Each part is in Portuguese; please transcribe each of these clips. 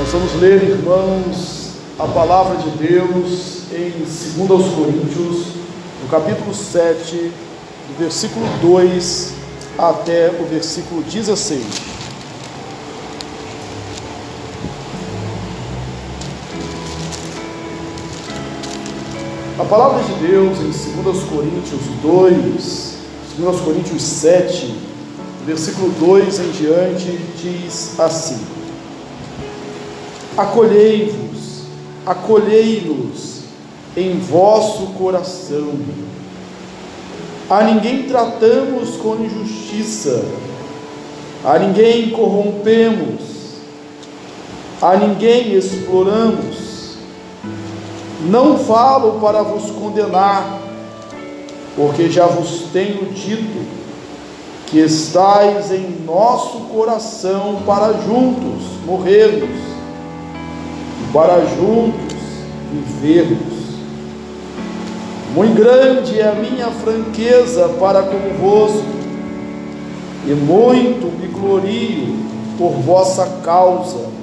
Nós vamos ler, irmãos, a palavra de Deus em 2 Coríntios, no capítulo 7, do versículo 2 até o versículo 16. A palavra de Deus em 2 Coríntios 7, versículo 2 em diante, diz assim: acolhei-nos em vosso coração. A ninguém tratamos com injustiça, a ninguém corrompemos, a ninguém exploramos. Não falo para vos condenar, porque já vos tenho dito que estais em nosso coração para juntos morrermos, para juntos vivermos. Muito grande é a minha franqueza para convosco, e muito me glorio por vossa causa.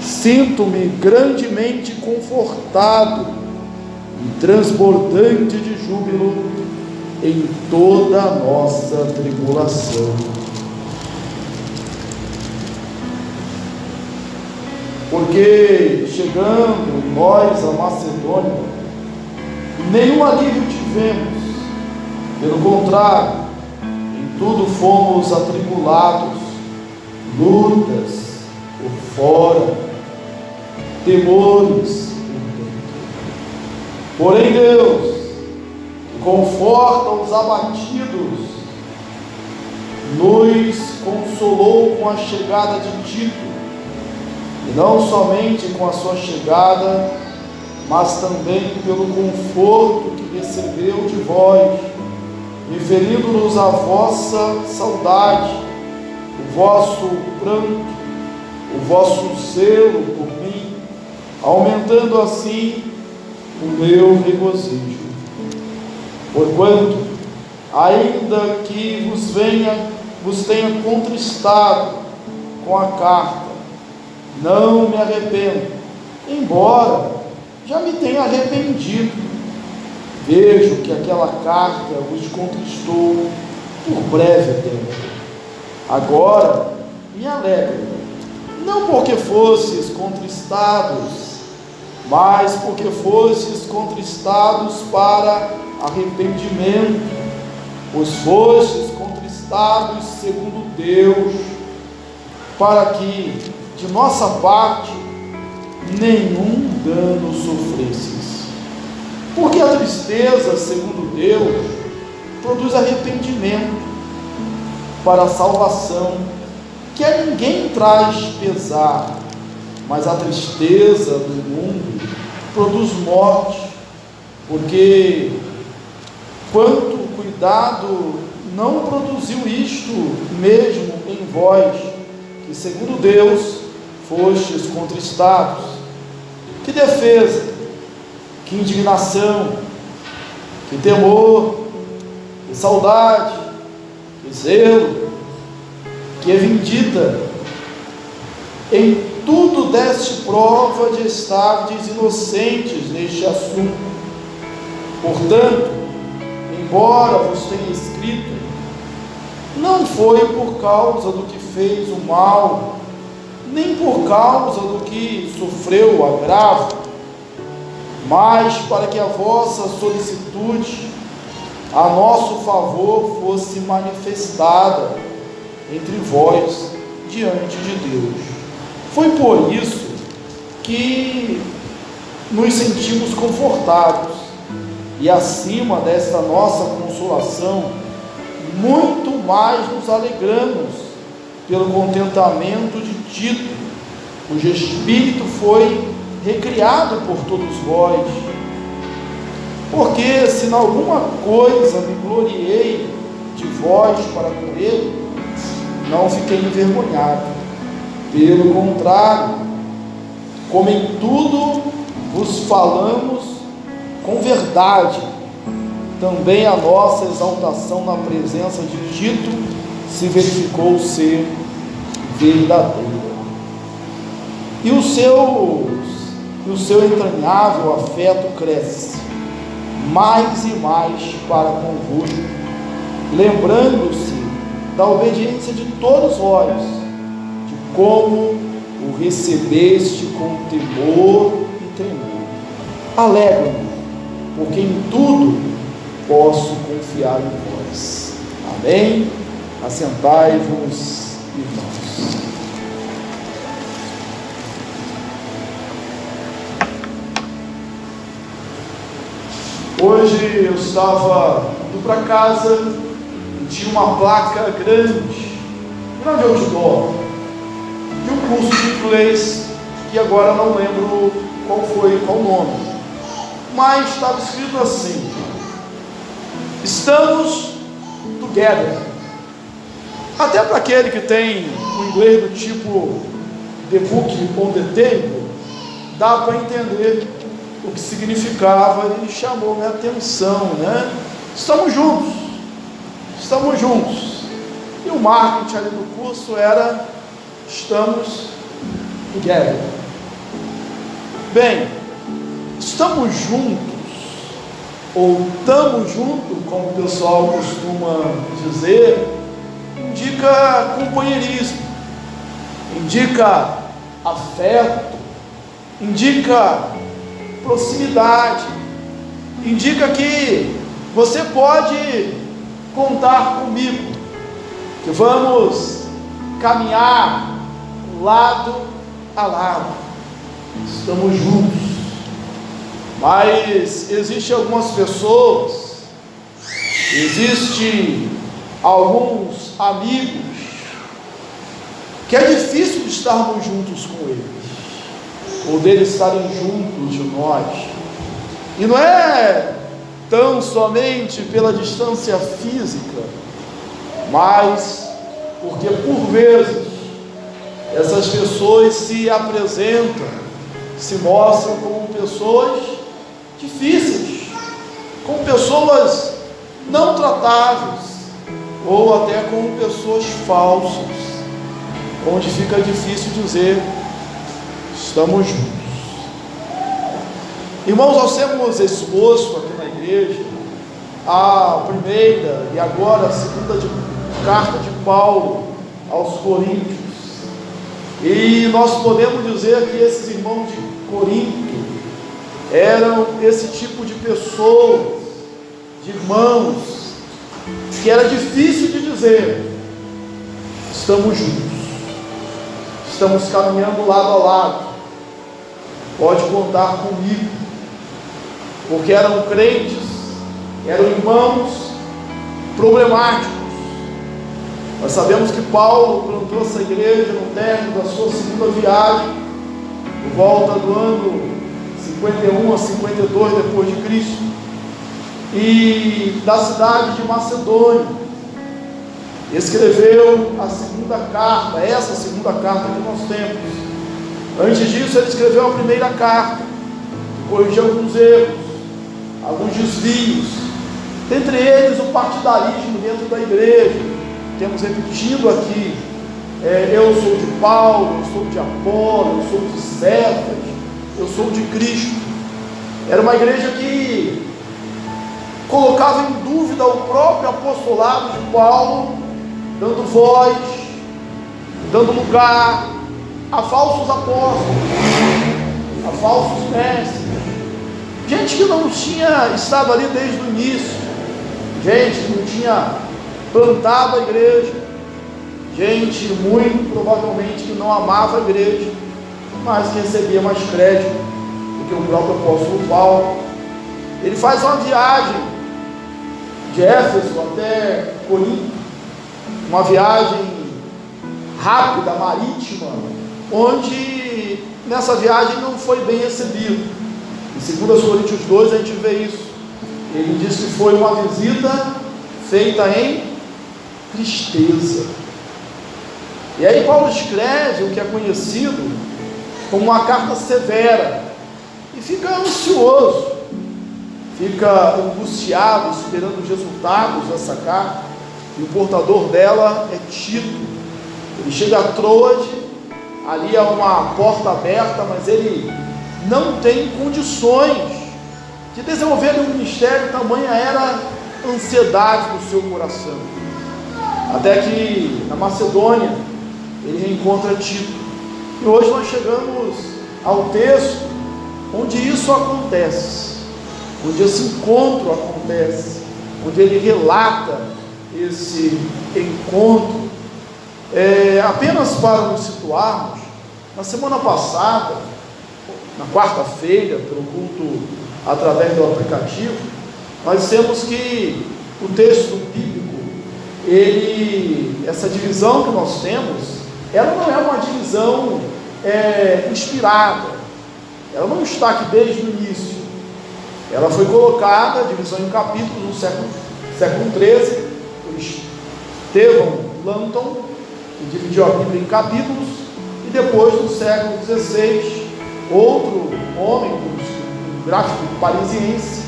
Sinto-me grandemente confortado e transbordante de júbilo em toda a nossa tribulação. Porque chegando nós a Macedônia, nenhum alívio tivemos, pelo contrário, em tudo fomos atribulados, lutas por fora, temores por dentro. Porém Deus, que conforta os abatidos, nos consolou com a chegada de Tito, e não somente com a sua chegada, mas também pelo conforto que recebeu de vós, referindo-nos à vossa saudade, o vosso pranto, o vosso zelo por mim, aumentando assim o meu regozijo. Porquanto, ainda que vos tenha contristado com a carta, não me arrependo, embora já me tenha arrependido. Vejo que aquela carta vos contristou por breve tempo. Agora me alegro, não porque fostes contristados, mas porque fostes contristados para arrependimento, pois fostes contristados segundo Deus, para que de nossa parte nenhum dano sofresses. Porque a tristeza, segundo Deus, produz arrependimento para a salvação, que a ninguém traz pesar, mas a tristeza do mundo produz morte, porque quanto cuidado não produziu isto mesmo em vós, que segundo Deus fostes contristados. Que defesa, que indignação, que temor, que saudade, que zelo, que é vindita. Em tudo deste prova de estardes inocentes neste assunto. Portanto, embora vos tenha escrito, não foi por causa do que fez o mal, nem por causa do que sofreu o agravo, mas para que a vossa solicitude a nosso favor fosse manifestada entre vós diante de Deus. Foi por isso que nos sentimos confortados, e acima desta nossa consolação, muito mais nos alegramos pelo contentamento de Tito, cujo espírito foi recriado por todos vós. Porque se em alguma coisa me gloriei de vós para com ele, não fiquei envergonhado. Pelo contrário, como em tudo vos falamos com verdade, também a nossa exaltação na presença de Tito se verificou ser verdadeira. e o seu entranhável afeto cresce mais e mais para convosco, lembrando-se da obediência de todos vós, de como o recebeste com temor e tremor. Alegro-me, porque em tudo posso confiar em vós. Amém? Assentai-vos, irmãos. Hoje eu estava indo para casa e tinha uma placa grande outdoor, de um curso de inglês, que agora não lembro qual o nome, mas estava escrito assim: estamos together. Até para aquele que tem o inglês do tipo The Book on the Table, dá para entender o que significava e chamou minha atenção, né? Estamos juntos. E o marketing ali do curso era: estamos together. Bem, estamos juntos, ou estamos juntos, como o pessoal costuma dizer, indica companheirismo, indica afeto, indica proximidade, indica que você pode contar comigo, que vamos caminhar lado a lado, estamos juntos. Mas existem algumas pessoas, existem alguns amigos que é difícil de estarmos juntos com eles, ou deles estarem juntos de nós, e não é tão somente pela distância física, mas porque por vezes essas pessoas se apresentam, se mostram como pessoas difíceis, como pessoas não tratáveis, ou até como pessoas falsas, onde fica difícil dizer: estamos juntos. Irmãos, nós temos exposto aqui na igreja a primeira e agora a segunda carta de Paulo aos Coríntios, e nós podemos dizer que esses irmãos de Corinto eram esse tipo de pessoas, de irmãos, que era difícil de dizer: estamos juntos, estamos caminhando lado a lado, pode contar comigo, porque eram crentes, eram irmãos problemáticos. Nós sabemos que Paulo plantou essa igreja no término da sua segunda viagem, por volta do ano 51 a 52 depois de Cristo, e da cidade de Macedônia escreveu a segunda carta, essa segunda carta que nós temos. Antes disso ele escreveu a primeira carta, corrigiu alguns erros, alguns desvios, dentre eles o partidarismo dentro da igreja. Temos repetido aqui: eu sou de Paulo, eu sou de Apolo, eu sou de Cefas, eu sou de Cristo. Era uma igreja que colocava em dúvida o próprio apostolado de Paulo, dando voz, dando lugar a falsos apóstolos, a falsos mestres, gente que não tinha estado ali desde o início, gente que não tinha plantado a igreja, gente muito provavelmente que não amava a igreja, mas que recebia mais crédito do que o próprio apóstolo Paulo. Ele faz uma viagem de Éfeso até Corinto, uma viagem rápida, marítima, onde nessa viagem não foi bem recebido. Em 2 Coríntios 2 a gente vê isso. Ele diz que foi uma visita feita em tristeza. E aí Paulo escreve o que é conhecido como uma carta severa, e fica ansioso, fica angustiado, esperando os resultados dessa carta, e o portador dela é Tito. Ele chega a Troade, ali há uma porta aberta, mas ele não tem condições de desenvolver um ministério, tamanha era a ansiedade do seu coração. Até que na Macedônia ele reencontra Tito. E hoje nós chegamos ao texto onde isso acontece, onde esse encontro acontece, onde ele relata esse encontro. Apenas para nos situarmos, na semana passada, na quarta-feira, pelo culto através do aplicativo, nós dissemos que o texto bíblico, essa divisão que nós temos, ela não é uma divisão inspirada, ela não está aqui desde o início, ela foi colocada, a divisão em capítulos, no século XIII, por Estevão Lanton, que dividiu a Bíblia em capítulos, e depois no século XVI, outro homem, um gráfico parisiense,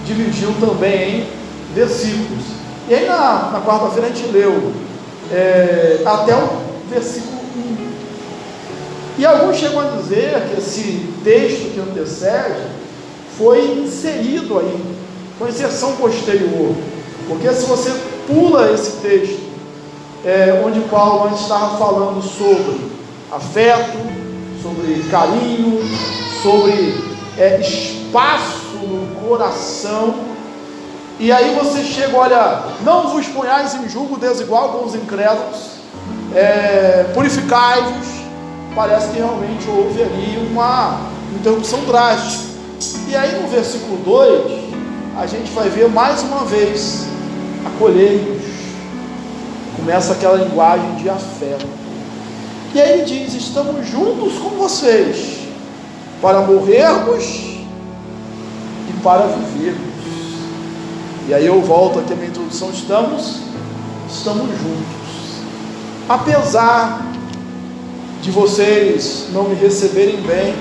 dividiu também em versículos. E aí na quarta-feira a gente leu até o versículo 1. E alguns chegam a dizer que esse texto que antecede foi inserido aí, foi inserção posterior, porque se você pula esse texto, onde Paulo antes estava falando sobre afeto, sobre carinho, sobre espaço no coração, e aí você chega, olha, não vos ponhais em julgo desigual com os incrédulos, purificai-vos. Parece que realmente houve ali uma interrupção drástica. E aí no versículo 2 a gente vai ver mais uma vez: acolhei-os. Começa aquela linguagem de afeto. E aí ele diz: estamos juntos com vocês para morrermos e para vivermos. E aí eu volto aqui à minha introdução: estamos juntos. Apesar de vocês não me receberem bem,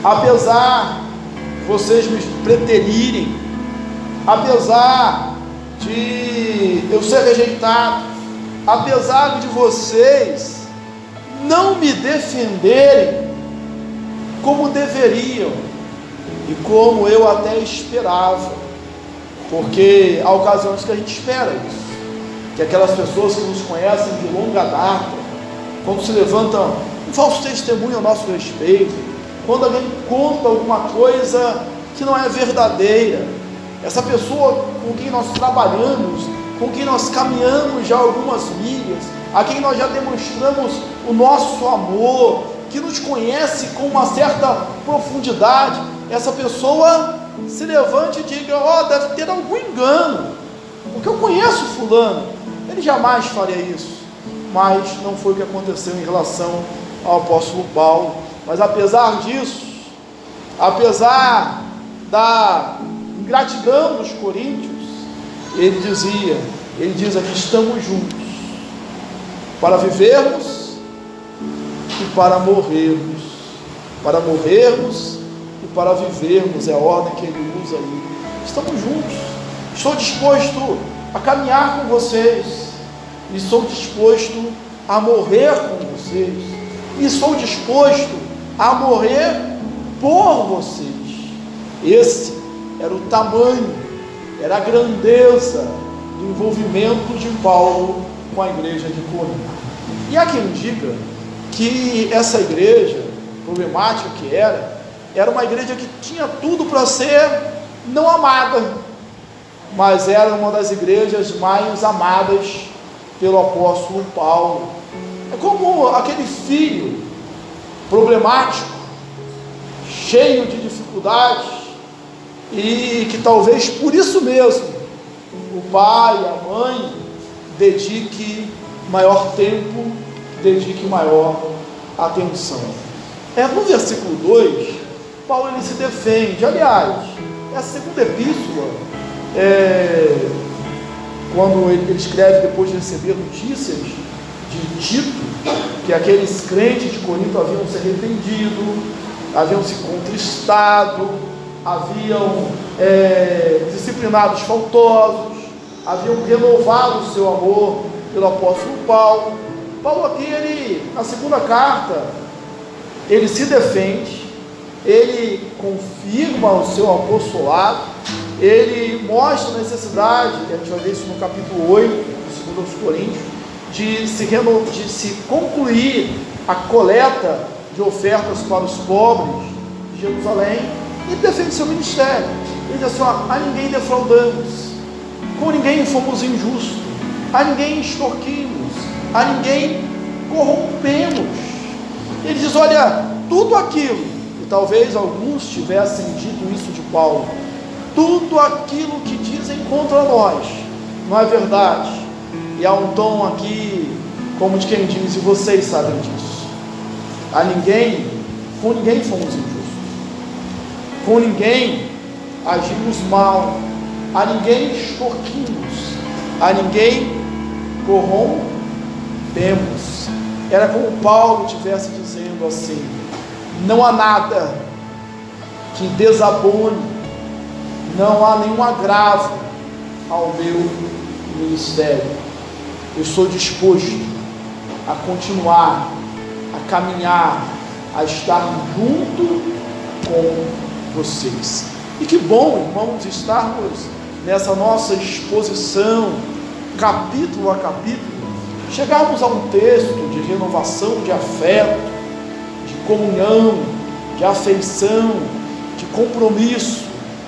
apesar de vocês me preterirem, apesar de eu ser rejeitado, apesar de vocês não me defenderem como deveriam e como eu até esperava, porque há ocasiões que a gente espera isso, que aquelas pessoas que nos conhecem de longa data, quando se levantam um falso testemunho a nosso respeito, quando alguém conta alguma coisa que não é verdadeira, essa pessoa com quem nós trabalhamos, com quem nós caminhamos já algumas milhas, a quem nós já demonstramos o nosso amor, que nos conhece com uma certa profundidade, essa pessoa se levante e diga: deve ter algum engano, porque eu conheço fulano, ele jamais faria isso. Mas não foi o que aconteceu em relação ao apóstolo Paulo. Mas apesar disso, apesar da ingratidão dos coríntios, ele diz aqui: estamos juntos para vivermos e para morrermos, e para vivermos, é a ordem que ele usa aí. Estamos juntos, estou disposto a caminhar com vocês, e estou disposto a morrer com vocês, e estou disposto a morrer por vocês. Esse era o tamanho, era a grandeza do envolvimento de Paulo com a igreja de Corinto. E há quem diga que essa igreja, problemática que era uma igreja que tinha tudo para ser não amada, mas era uma das igrejas mais amadas pelo apóstolo Paulo. É como aquele filho problemático, cheio de dificuldades, e que talvez por isso mesmo o pai, a mãe dedique maior tempo, dedique maior atenção. No versículo 2, Paulo ele se defende. Aliás, essa segunda epístola, quando ele escreve depois de receber notícias de Tito, que aqueles crentes de Corinto haviam se arrependido, haviam se contristado, haviam disciplinado os faltosos, haviam renovado o seu amor pelo apóstolo Paulo. Paulo aqui, ele, na segunda carta, ele se defende, ele confirma o seu apostolado, ele mostra a necessidade, que a gente vai ver isso no capítulo 8, do 2 Coríntios, de se concluir a coleta de ofertas para os pobres de Jerusalém, e defende seu ministério. Ele diz assim: a ninguém defraudamos, com ninguém fomos injustos, a ninguém extorquimos, a ninguém corrompemos. Ele diz: olha, tudo aquilo, e talvez alguns tivessem dito isso de Paulo, tudo aquilo que dizem contra nós não é verdade. E há um tom aqui, como de quem diz: e vocês sabem disso. Com ninguém fomos injustos, com ninguém agimos mal, a ninguém extorquimos, a ninguém corrompemos. Era como Paulo estivesse dizendo assim: não há nada que desabone, não há nenhum agravo ao meu ministério. Eu estou disposto a continuar, a caminhar, a estar junto com vocês. E que bom, irmãos, estarmos nessa nossa exposição, capítulo a capítulo, chegarmos a um texto de renovação de afeto, de comunhão, de afeição, de compromisso,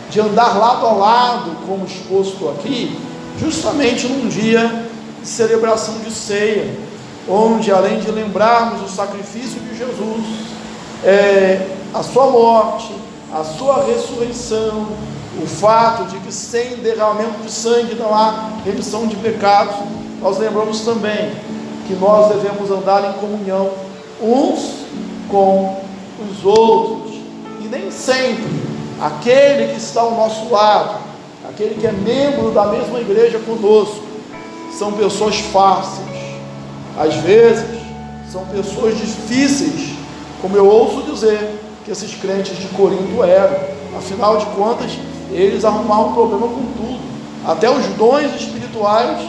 de andar lado a lado, como exposto aqui, justamente num dia de celebração de ceia, onde, além de lembrarmos o sacrifício de Jesus, a sua morte, a sua ressurreição, o fato de que sem derramamento de sangue não há remissão de pecados, nós lembramos também que nós devemos andar em comunhão uns com os outros, e nem sempre aquele que está ao nosso lado, aquele que é membro da mesma igreja conosco, são pessoas fáceis. Às vezes são pessoas difíceis, como eu ouço dizer que esses crentes de Corinto eram. Afinal de contas, eles arrumavam problema com tudo, até os dons espirituais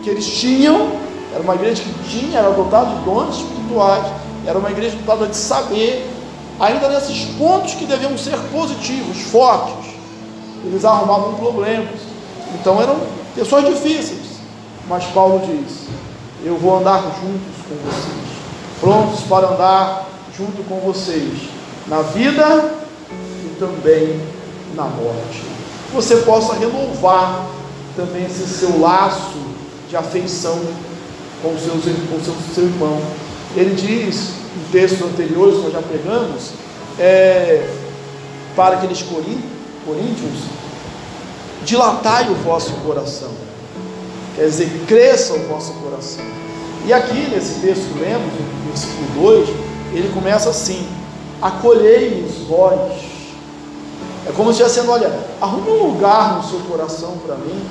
que eles tinham. Era uma igreja que era dotada de dons espirituais, era uma igreja dotada de saber, ainda nesses pontos que deviam ser positivos, fortes, eles arrumavam problemas. Então eram pessoas difíceis, mas Paulo diz: eu vou andar juntos com vocês, prontos para andar junto com vocês, na vida e também na morte. Que você possa renovar também esse seu laço de afeição com o seu irmão. Ele diz, em textos anteriores, nós já pregamos, para aqueles coríntios: dilatai o vosso coração, quer dizer, cresça o vosso coração. E aqui nesse texto que lemos, no versículo 2, ele começa assim: acolhei-nos vós. É como se estivesse dizendo: olha, arruma um lugar no seu coração para mim,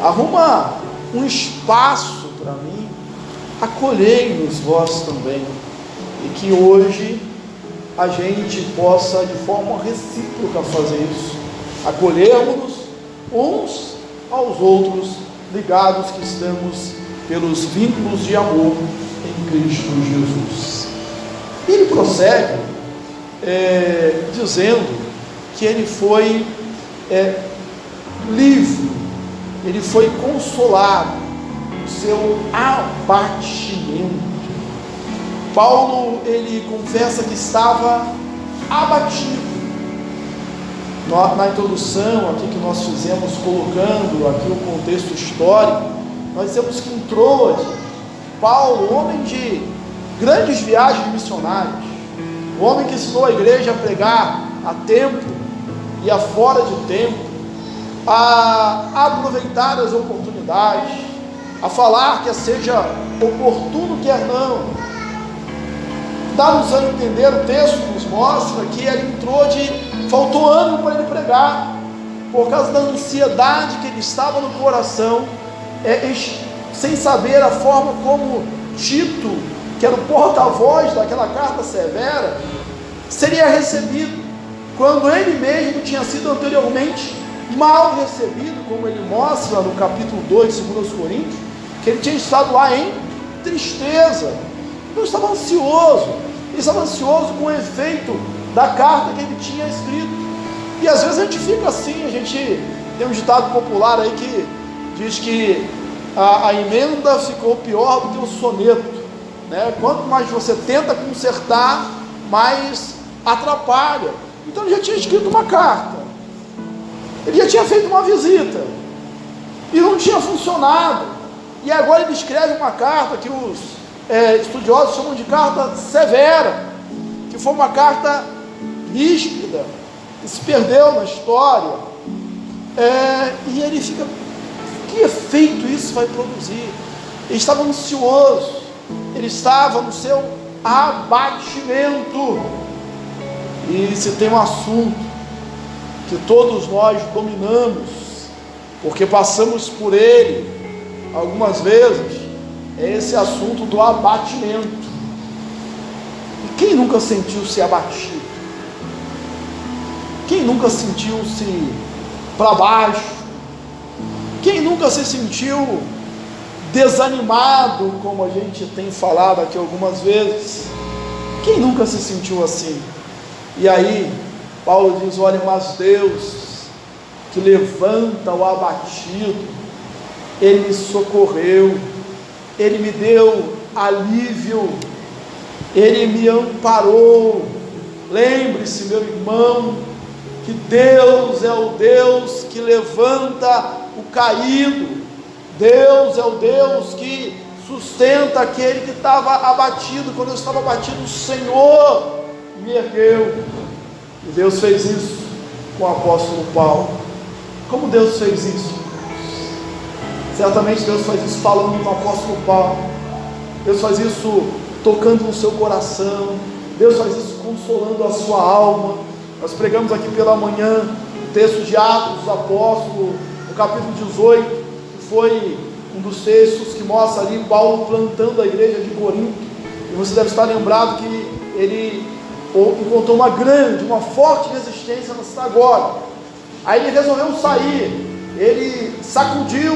arruma um espaço para mim, acolhei-nos vós também. E que hoje a gente possa, de forma recíproca, fazer isso, acolhermos uns aos outros, ligados que estamos pelos vínculos de amor em Cristo Jesus. Ele prossegue dizendo que ele foi livre, ele foi consolado no seu abatimento. Paulo, ele confessa que estava abatido. Na introdução aqui que nós fizemos, colocando aqui o contexto histórico, nós dizemos que entrou Paulo, homem de grandes viagens missionárias, o homem que ensinou a igreja a pregar a tempo e a fora de tempo, a aproveitar as oportunidades, a falar que seja oportuno, quer não. Dá-nos a entender, o texto nos mostra que ele faltou ânimo para ele pregar, por causa da ansiedade que ele estava no coração, sem saber a forma como Tito, que era o porta-voz daquela carta severa, seria recebido, quando ele mesmo tinha sido anteriormente mal recebido, como ele mostra no capítulo 2 de 2 Coríntios, que ele tinha estado lá em tristeza. Ele estava ansioso. Ele estava ansioso com o efeito da carta que ele tinha escrito. E às vezes a gente fica assim. A gente tem um ditado popular aí que diz que a emenda ficou pior do que o soneto, né? Quanto mais você tenta consertar, mais atrapalha. Então ele já tinha escrito uma carta, ele já tinha feito uma visita e não tinha funcionado. E agora ele escreve uma carta que os estudiosos chamam de carta severa, que foi uma carta ríspida, que se perdeu na história. E ele fica: que efeito isso vai produzir? Ele estava ansioso, ele estava no seu abatimento. E se tem um assunto que todos nós dominamos, porque passamos por ele algumas vezes, é esse assunto do abatimento. E quem nunca sentiu-se abatido? Quem nunca sentiu-se para baixo? Quem nunca se sentiu desanimado, como a gente tem falado aqui algumas vezes? Quem nunca se sentiu assim? E aí Paulo diz: olha, mas Deus, que levanta o abatido, Ele me socorreu, Ele me deu alívio, Ele me amparou. Lembre-se, meu irmão, que Deus é o Deus que levanta o caído. Deus é o Deus que sustenta aquele que estava abatido. Quando eu estava abatido, o Senhor me ergueu. E Deus fez isso com o apóstolo Paulo. Como Deus fez isso? Certamente Deus faz isso falando com o apóstolo Paulo. Deus faz isso tocando no seu coração. Deus faz isso consolando a sua alma. Nós pregamos aqui pela manhã o texto de Atos dos Apóstolos, no capítulo 18, que foi um dos textos que mostra ali Paulo plantando a igreja de Corinto. E você deve estar lembrado que ele encontrou uma forte resistência na sinagoga. Aí ele resolveu sair, ele sacudiu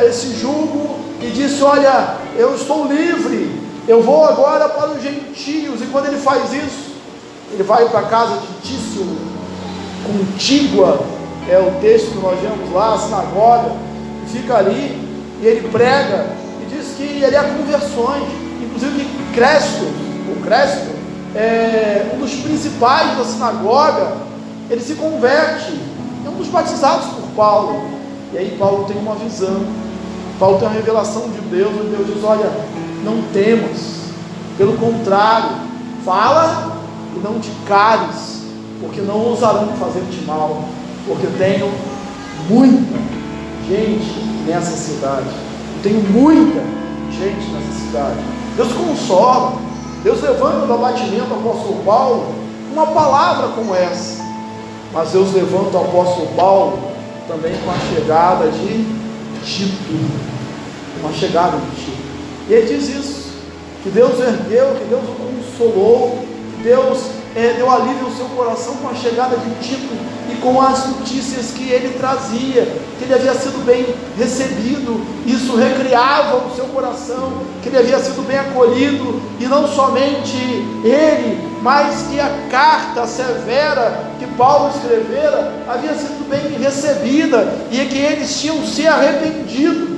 esse jugo e disse: olha, eu estou livre, eu vou agora para os gentios. E quando ele faz isso, ele vai para a casa de Tício, contígua, é o texto que nós vemos lá, a sinagoga, e fica ali, e ele prega, e diz que ele há conversões, inclusive que Crespo, um dos principais da sinagoga, ele se converte, é um dos batizados por Paulo. E aí Paulo tem uma visão, Paulo tem uma revelação de Deus, e Deus diz: olha, não temas, pelo contrário, fala e não te cales, porque não ousarão fazer-te mal, porque tenho muita gente nessa cidade, tenho muita gente nessa cidade. Deus consola, Deus levanta do abatimento o apóstolo Paulo uma palavra como essa, mas Deus levanta o apóstolo Paulo também com a chegada de Tito, e ele diz isso, que Deus ergueu, que Deus o consolou, que Deus deu alívio ao seu coração com a chegada de Tito e com as notícias que ele trazia, que ele havia sido bem recebido. Isso recriava o seu coração, que ele havia sido bem acolhido, e não somente ele, mas que a carta severa que Paulo escrevera havia sido bem recebida, e que eles tinham se arrependido.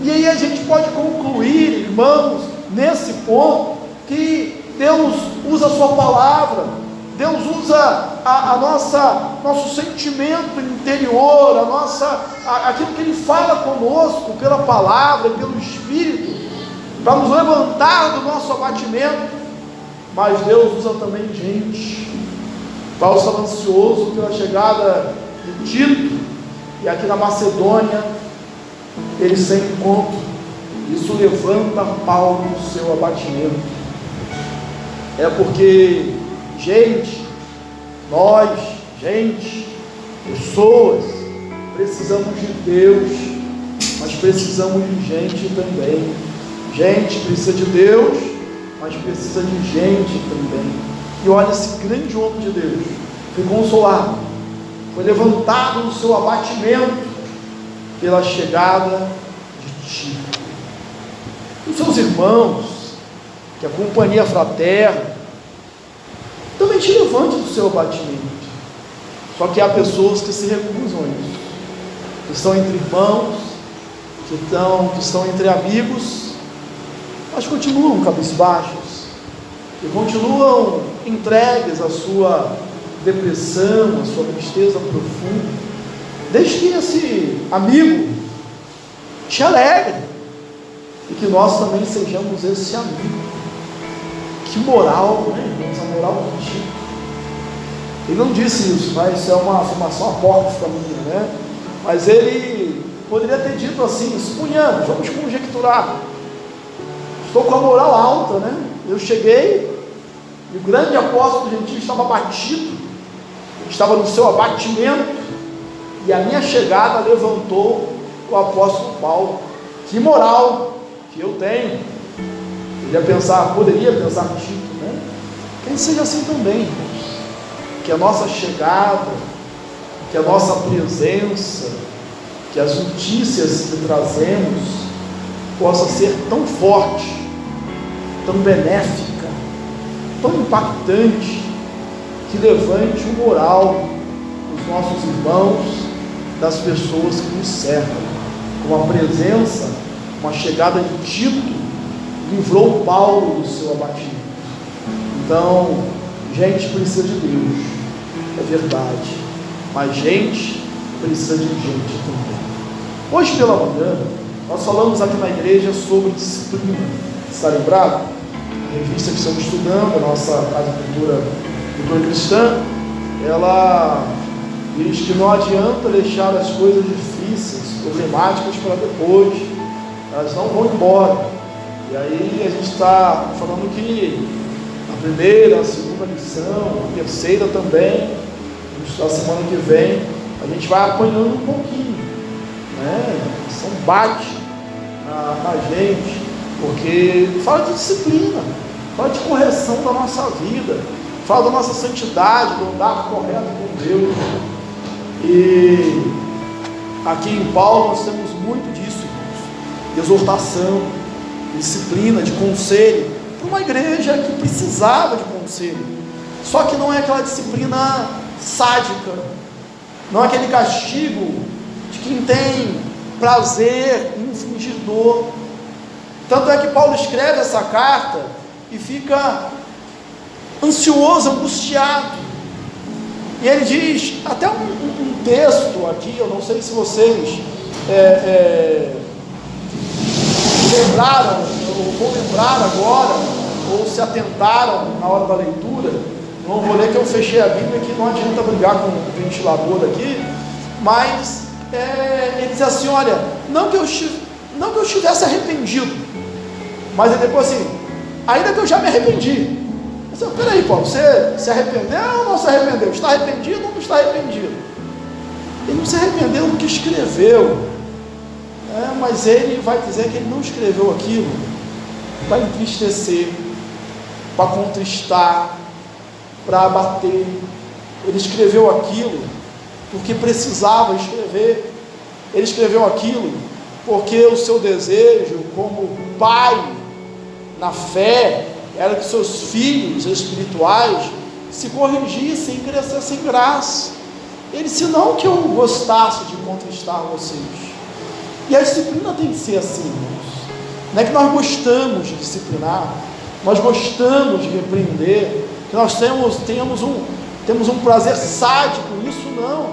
E aí a gente pode concluir, irmãos, nesse ponto, que Deus usa a sua palavra, Deus usa nosso sentimento interior, aquilo que Ele fala conosco pela palavra, pelo Espírito, para nos levantar do nosso abatimento. Mas Deus usa também gente. Paulo estava ansioso pela chegada de Tito, e aqui na Macedônia eles se encontram. Isso levanta Paulo do seu abatimento. É porque pessoas, precisamos de Deus, mas precisamos de gente também. Gente precisa de Deus, mas precisa de gente também. E olha, esse grande homem de Deus foi consolado, foi levantado do seu abatimento pela chegada de Tito. os seus irmãos, que a companhia fraterna também te levante do seu abatimento. Só que há pessoas que se recusam a isso, que estão entre irmãos, que estão entre amigos, mas continuam cabisbaixos, e continuam entregues à sua depressão, à sua tristeza profunda. Deixe que esse amigo te alegre, e que nós também sejamos esse amigo. Que moral, né, irmãos? A moral do Tito. Ele não disse isso, mas isso é uma afirmação apócrifa minha, né? Mas ele poderia ter dito assim, suponhamos, vamos conjecturar, estou com a moral alta, né? Eu cheguei, e o grande apóstolo gentil estava abatido, estava no seu abatimento, e a minha chegada levantou o apóstolo Paulo. Que moral que eu tenho. Ele poderia pensar Tito, né? Que ele seja assim também, irmãos. Que a nossa chegada, que a nossa presença, que as notícias que trazemos possa ser tão forte, tão benéfica, tão impactante, que levante o moral dos nossos irmãos, das pessoas que nos cercam. Com a presença, com a chegada de Tito, livrou Paulo do seu abatimento. Então, gente precisa de Deus, é verdade, mas gente precisa de gente também. Hoje pela manhã, nós falamos aqui na igreja sobre disciplina. Está lembrado? A revista que estamos estudando, a nossa Casa de Cultura Cristã, ela diz que não adianta deixar as coisas difíceis, problemáticas para depois, elas não vão embora. E aí a gente está falando que a primeira, a segunda lição, a terceira também, na semana que vem, a gente vai apanhando um pouquinho, né? Isso bate na gente, porque fala de disciplina, fala de correção da nossa vida, fala da nossa santidade, do andar correto com Deus. E aqui em Paulo nós temos muito disso, irmãos, de exortação, de disciplina, de conselho, para uma igreja que precisava de conselho. Só que não é aquela disciplina sádica, não é aquele castigo de quem tem prazer em infligir dor. Tanto é que Paulo escreve essa carta e fica ansioso, angustiado, e ele diz, até um texto aqui, eu não sei se vocês lembraram, ou vão lembrar agora, ou se atentaram na hora da leitura. Não vou ler que eu fechei a Bíblia, que não adianta brigar com o ventilador aqui, mas ele diz assim, olha, não que eu estivesse arrependido, mas ele depois assim, ainda que eu já me arrependi. Eu disse, peraí, Paulo, você se arrependeu ou não se arrependeu? Está arrependido ou não está arrependido? Ele não se arrependeu do que escreveu, mas ele vai dizer que ele não escreveu aquilo para entristecer, para contristar, para abater. Ele escreveu aquilo porque precisava escrever. Ele escreveu aquilo porque o seu desejo como pai na fé era que seus filhos espirituais se corrigissem e crescessem em graça. Ele disse, não que eu gostasse de contristar vocês. E a disciplina tem que ser assim, irmãos. Não é que nós gostamos de disciplinar, nós gostamos de repreender, que nós temos um prazer sádico nisso, não.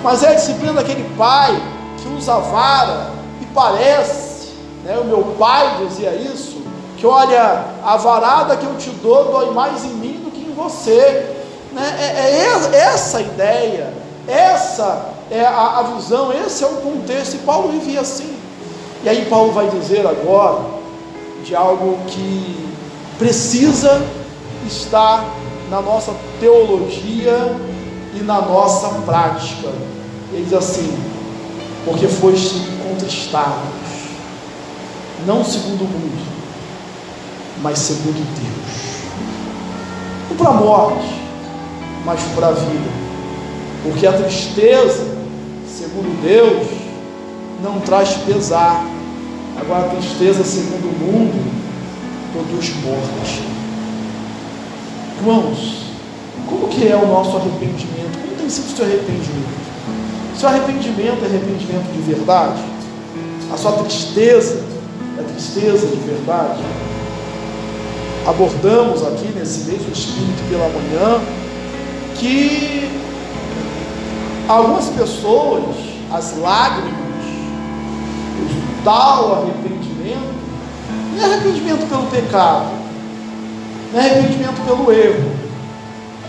Mas é a disciplina daquele pai que usa a vara e parece, né? O meu pai dizia isso, que olha, a varada que eu te dou dói mais em mim do que em você, né? Essa a ideia, essa é a visão, esse é o contexto, e Paulo vivia assim. E aí Paulo vai dizer agora de algo que precisa estar na nossa teologia e na nossa prática. Ele diz assim, porque foste contristados, não segundo o mundo, mas segundo Deus, não para a morte, mas para a vida, porque a tristeza, segundo Deus, não traz pesar, Agora a tristeza, segundo o mundo, produz morte. Irmãos, como que é o nosso arrependimento? Como tem sido o seu arrependimento? Seu arrependimento é arrependimento de verdade? A sua tristeza é tristeza de verdade? Abordamos aqui nesse mesmo Espírito pela manhã que algumas pessoas, as lágrimas, o tal arrependimento, não é arrependimento pelo pecado, não é arrependimento pelo erro,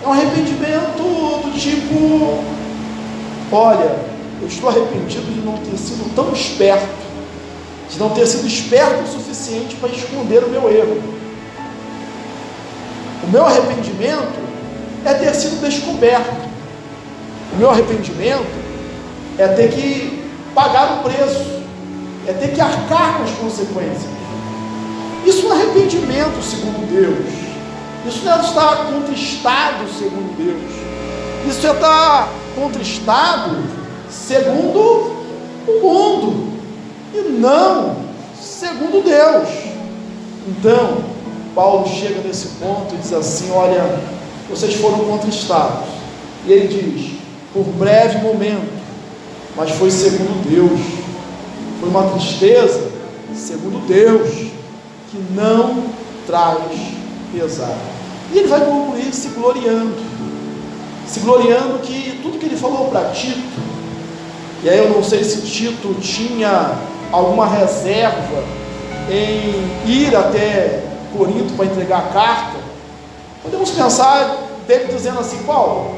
é um arrependimento do tipo: olha, eu estou arrependido de não ter sido tão esperto, de não ter sido esperto o suficiente para esconder o meu erro. O meu arrependimento é ter sido descoberto. O meu arrependimento é ter que pagar o preço, é ter que arcar com as consequências. Isso não é arrependimento segundo Deus, isso não é estar contristado segundo Deus, isso é estar contristado segundo o mundo e não segundo Deus. Então Paulo chega nesse ponto e diz assim: olha, vocês foram contristados, e ele diz: por breve momento, mas foi segundo Deus, foi uma tristeza segundo Deus, que não traz pesar. E ele vai concluir se gloriando que tudo que ele falou para Tito, e aí eu não sei se Tito tinha alguma reserva em ir até Corinto para entregar a carta, podemos pensar dele dizendo assim: Paulo,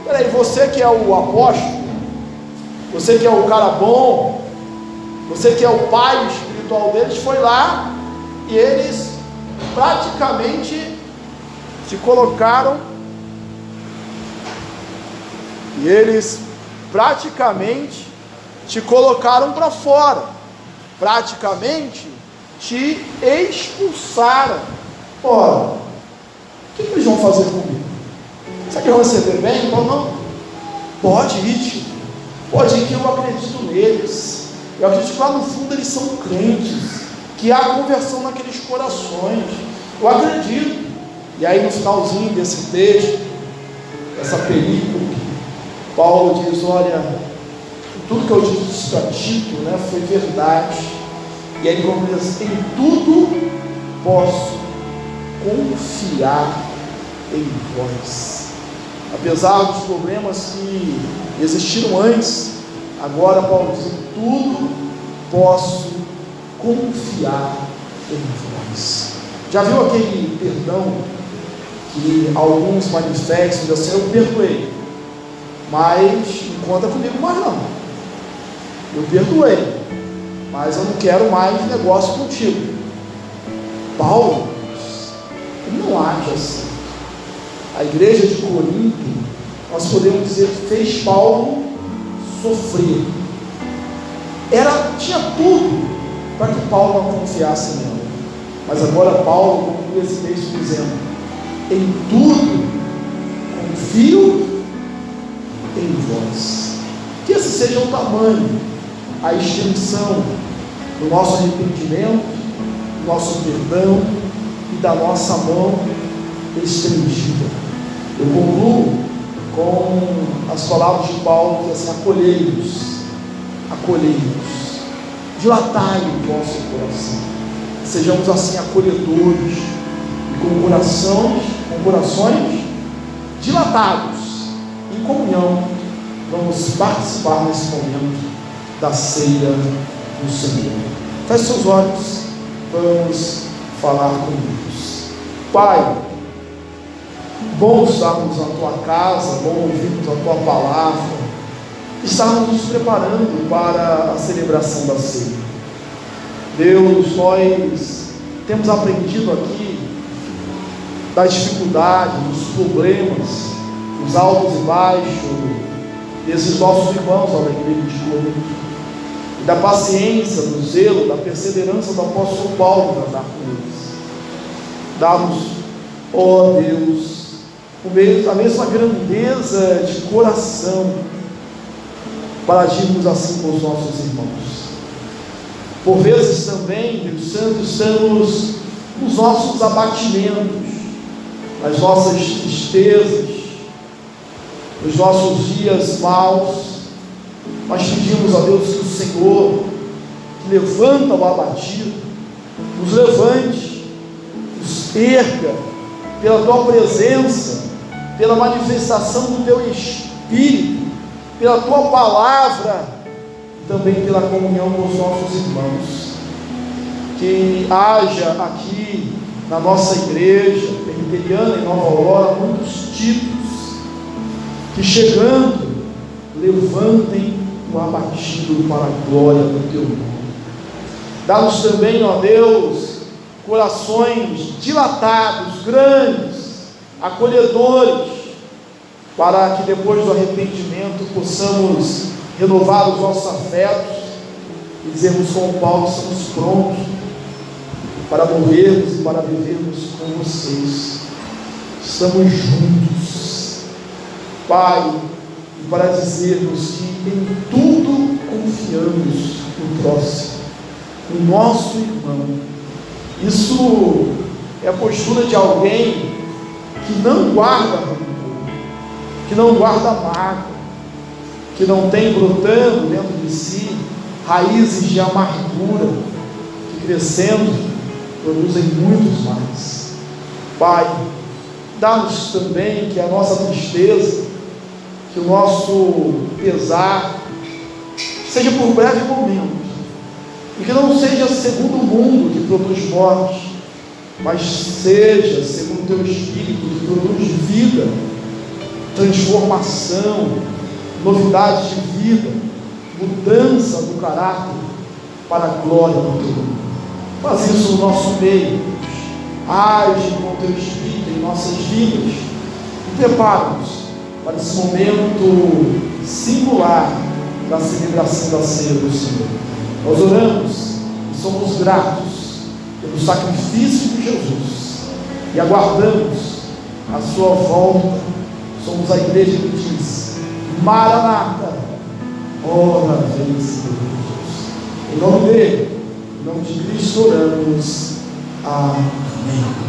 peraí, você que é o apóstolo, você que é o cara bom, você que é o pai espiritual deles, foi lá e eles praticamente te colocaram, para fora, praticamente te expulsaram. Ora, o que eles vão fazer comigo? Será que eu vou receber bem? Então não, pode ir, tio. Pode ir, que eu acredito neles, eu acredito que lá no fundo eles são crentes, que há conversão naqueles corações, eu acredito. E aí no finalzinho desse texto, essa película, Paulo diz: olha, tudo que eu disse para Tito, foi verdade. E aí ele conclui assim: em tudo posso confiar em vós. Apesar dos problemas que existiram antes, agora Paulo diz: em tudo posso confiar em vós. Já viu aquele perdão que alguns manifestam, assim: eu perdoei, mas não conta comigo mais não. Eu perdoei, mas eu não quero mais negócio contigo. Paulo não age assim. A igreja de Corinto, nós podemos dizer que fez Paulo sofrer. Tinha tudo para que Paulo não confiasse nela. Mas agora Paulo conclui esse texto dizendo: em tudo confio em vós. Que esse seja o tamanho, a extensão do nosso arrependimento, do nosso perdão e da nossa mão estendida. Eu concluo com as palavras de Paulo, que assim: acolhei-nos, dilatai o vosso coração. Sejamos assim acolhedores e com corações dilatados em comunhão. Vamos participar nesse momento da ceia do Senhor. Feche seus olhos, vamos falar com Deus. Pai, bom estarmos na tua casa, bom ouvirmos a tua palavra, estarmos nos preparando para a celebração da ceia. Deus, nós temos aprendido aqui da dificuldade, dos problemas, dos altos e baixos desses nossos irmãos da igreja de Corinto, e da paciência, do zelo, da perseverança do apóstolo Paulo para andar com eles. Dá-nos, ó Deus, a mesma grandeza de coração para agirmos assim com os nossos irmãos. Por vezes também, Deus Santo, estamos nos nossos abatimentos, nas nossas tristezas, nos nossos dias maus. Nós pedimos a Deus que o Senhor, que levanta o abatido, nos levante, nos erga pela Tua presença, pela manifestação do Teu Espírito, pela Tua palavra e também pela comunhão com os nossos irmãos. Que haja aqui na nossa igreja presbiteriana em Nova Aurora muitos títulos que, chegando, levantem o abatido para a glória do Teu nome. Dá-nos também, ó Deus, corações dilatados, grandes, acolhedores, para que depois do arrependimento possamos renovar os nossos afetos e dizermos com Paulo: estamos prontos para morrermos e para vivermos com vocês. Estamos juntos, Pai, e para dizermos que em tudo confiamos no próximo, no nosso irmão. Isso é a postura de alguém que não guarda rancor, que não guarda mágoa, que não tem brotando dentro de si raízes de amargura, que crescendo produzem muitos mais. Pai, dá-nos também que a nossa tristeza, que o nosso pesar seja por breve momento, e que não seja segundo o mundo que produz morte, mas seja segundo o Teu Espírito que produz vida, transformação, novidade de vida, mudança do caráter para a glória do Teu nome. Faz isso no nosso meio, age com o Teu Espírito em nossas vidas e prepara-nos para esse momento singular da celebração da ceia do Senhor. Nós oramos e somos gratos pelo sacrifício de Jesus e aguardamos a Sua volta. Somos a igreja que diz: Maranata, ora vem, Senhor Jesus. Em nome dele, em nome de Cristo oramos. Amém.